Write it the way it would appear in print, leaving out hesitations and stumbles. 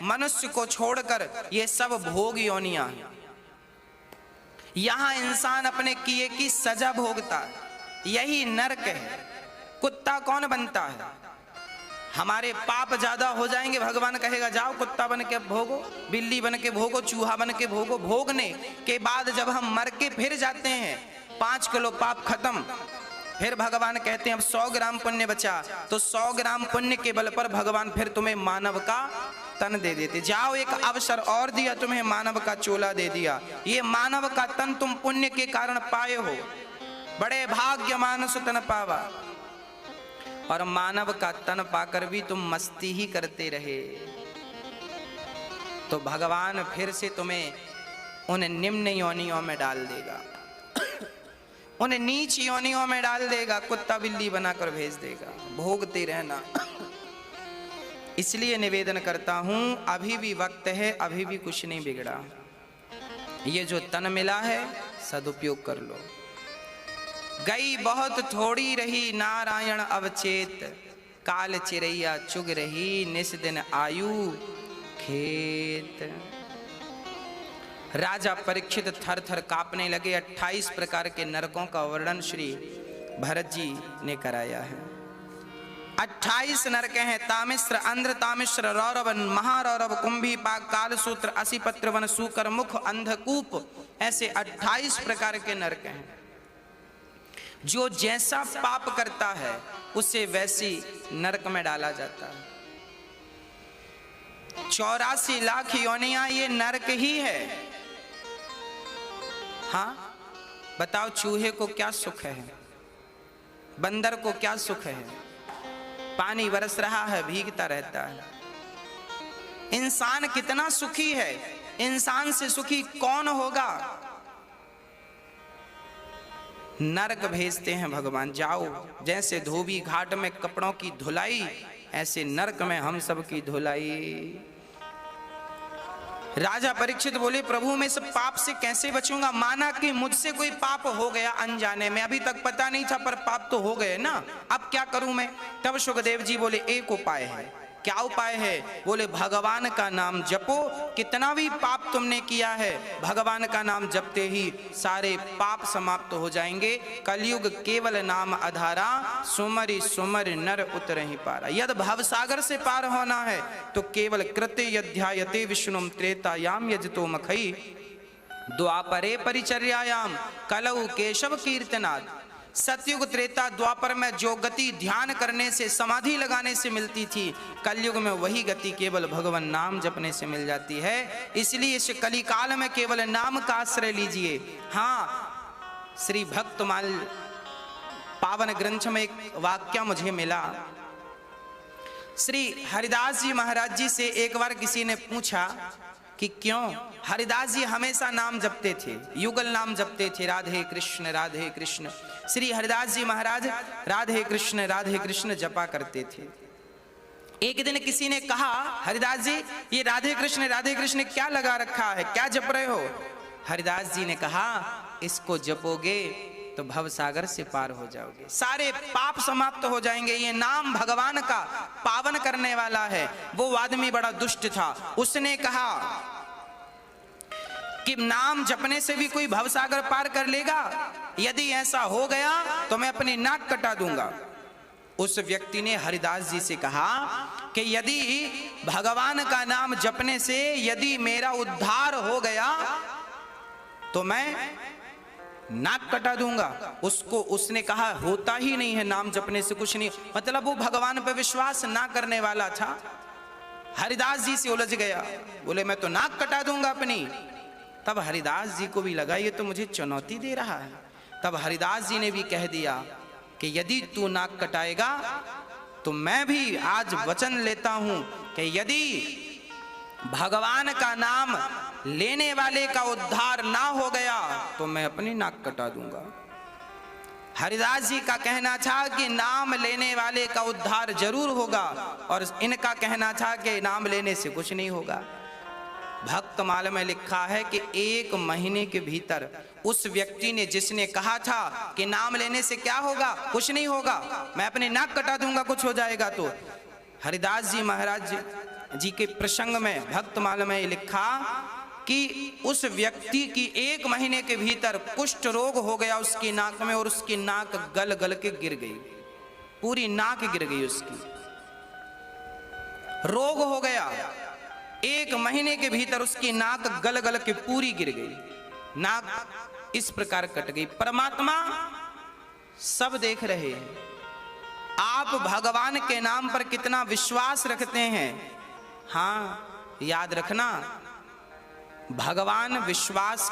मनुष्य को छोड़कर ये सब भोग योनियां हैं। यहां इंसान अपने किए की सजा भोगता है, यही नरक है। कुत्ता कौन बनता है? हमारे पाप ज्यादा हो जाएंगे, भगवान कहेगा जाओ कुत्ता बन के भोगो, बिल्ली बन के भोगो, चूहा बन के भोगो। भोगने के बाद जब हम मर के फिर जाते हैं, 5 किलो पाप खत्म, फिर भगवान कहते हैं अब 100 ग्राम पुण्य बचा, तो 100 ग्राम पुण्य के बल पर भगवान फिर तुम्हें मानव का तन दे देते। जाओ एक अवसर और दिया, तुम्हें मानव का चोला दे दिया, ये मानव का तन तुम पुण्य के कारण पाए हो, बड़े भाग्यमान सु तन पावा। और मानव का तन पाकर भी तुम मस्ती ही करते रहे, तो भगवान फिर से तुम्हें उन निम्न योनियों में डाल देगा, उन नीच योनियों में डाल देगा, कुत्ता बिल्ली बनाकर भेज देगा, भोगते रहना। इसलिए निवेदन करता हूं, अभी भी वक्त है, अभी भी कुछ नहीं बिगड़ा। ये जो तन मिला है सदुपयोग कर लो। गई बहुत थोड़ी रही नारायण अवचेत, काल चिरैया चुग रही निस दिन आयु खेत। राजा परीक्षित थर थर कांपने लगे। 28 प्रकार के नरकों का वर्णन श्री भरत जी ने कराया है। 28 नरक हैं। तामिश्र, अंध्र, तामिश्र, रौरव, महारौरव, कुंभी, पाक, कालसूत्र, असिपत्र, वन, सूकर, मुख, अंधकूप, ऐसे 28 प्रकार के नरक हैं। जो जैसा पाप करता है उसे वैसी नरक में डाला जाता है। 84 लाख योनियां ये नरक ही है। हाँ बताओ, चूहे को क्या सुख है, बंदर को क्या सुख है? पानी बरस रहा है, भीगता रहता है। इंसान कितना सुखी है, इंसान से सुखी कौन होगा? नरक भेजते हैं भगवान, जाओ। जैसे धोबी घाट में कपड़ों की धुलाई, ऐसे नरक में हम सब की धुलाई। राजा परीक्षित बोले प्रभु मैं इस पाप से कैसे बचूंगा? माना कि मुझसे कोई पाप हो गया अनजाने में, अभी तक पता नहीं था पर पाप तो हो गए ना, अब क्या करूं मैं? तब सुखदेव जी बोले एक उपाय है। क्या उपाय है? बोले भगवान का नाम जपो। कितना भी पाप तुमने किया है, भगवान का नाम जपते ही सारे पाप समाप्त हो जाएंगे। कलयुग केवल नाम आधारा, सुमरि सुमरि नर उतरहि पारा। यदि भवसागर से पार होना है तो केवल कृत्य यध्यायते विष्णुम त्रेतायाम यजतो मखई, द्वापरे परिचर्यायाम कलौ केशव कीर्तनाद। सतयुग त्रेता द्वापर में जो गति ध्यान करने से, समाधि लगाने से मिलती थी, कलयुग में वही गति केवल भगवान नाम जपने से मिल जाती है। इसलिए इस कलिकाल में केवल नाम का आश्रय लीजिए। हाँ, श्री भक्तमाल पावन ग्रंथ में एक वाक्य मुझे मिला। श्री हरिदास जी महाराज जी से एक बार किसी ने पूछा कि क्यों? हरिदास जी हमेशा नाम जपते थे, युगल नाम जपते थे, राधे कृष्ण राधे कृष्ण। श्री हरिदास जी महाराज राधे कृष्ण जपा करते थे। एक दिन किसी ने कहा हरिदास जी ये राधे कृष्ण क्या लगा रखा है, क्या जप रहे हो? हरिदास जी ने कहा इसको जपोगे तो भवसागर से पार हो जाओगे, सारे पाप समाप्त हो जाएंगे। ये नाम भगवान का पावन करने वाला है। वो आदमी बड़ा दुष्ट था, उसने कहा कि नाम जपने से भी कोई भवसागर पार कर लेगा? यदि ऐसा हो गया तो मैं अपनी नाक कटा दूंगा। उस व्यक्ति ने हरिदास जी से कहा कि यदि भगवान का नाम जपने से यदि मेरा उद्धार हो गया तो मैं नाक कटा दूंगा। उसने कहा होता ही नहीं है, नाम जपने से कुछ नहीं। मतलब वो भगवान पर विश्वास ना करने वाला था। हरिदास जी से उलझ गया, बोले मैं तो नाक कटा दूंगा अपनी। तब हरिदास जी को भी लगा ये तो मुझे चुनौती दे रहा है। तब हरिदास जी ने भी कह दिया कि यदि तू नाक कटाएगा तो मैं भी आज वचन लेता हूं कि यदि भगवान का नाम लेने वाले का उद्धार ना हो गया तो मैं अपनी नाक कटा दूंगा। हरिदास जी का कहना था कि नाम लेने वाले का उद्धार जरूर होगा, और इनका कहना था कि नाम लेने से कुछ नहीं होगा। भक्तमाल में लिखा है कि 1 महीने के भीतर उस व्यक्ति ने, जिसने कहा था कि नाम लेने से क्या होगा, कुछ नहीं होगा, मैं अपनी नाक कटा दूंगा कुछ हो जाएगा, तो हरिदास जी महाराज जी के प्रसंग में भक्तमाला में लिखा कि उस व्यक्ति की 1 महीने के भीतर कुष्ठ रोग हो गया उसकी नाक में, और उसकी नाक गल गल के गिर गई, पूरी नाक गिर गई उसकी। रोग हो गया, 1 महीने के भीतर उसकी नाक गल गल के पूरी गिर गई, नाक इस प्रकार कट गई। परमात्मा सब देख रहे हैं, आप भगवान के नाम पर कितना विश्वास रखते हैं। हाँ, याद रखना, भगवान विश्वास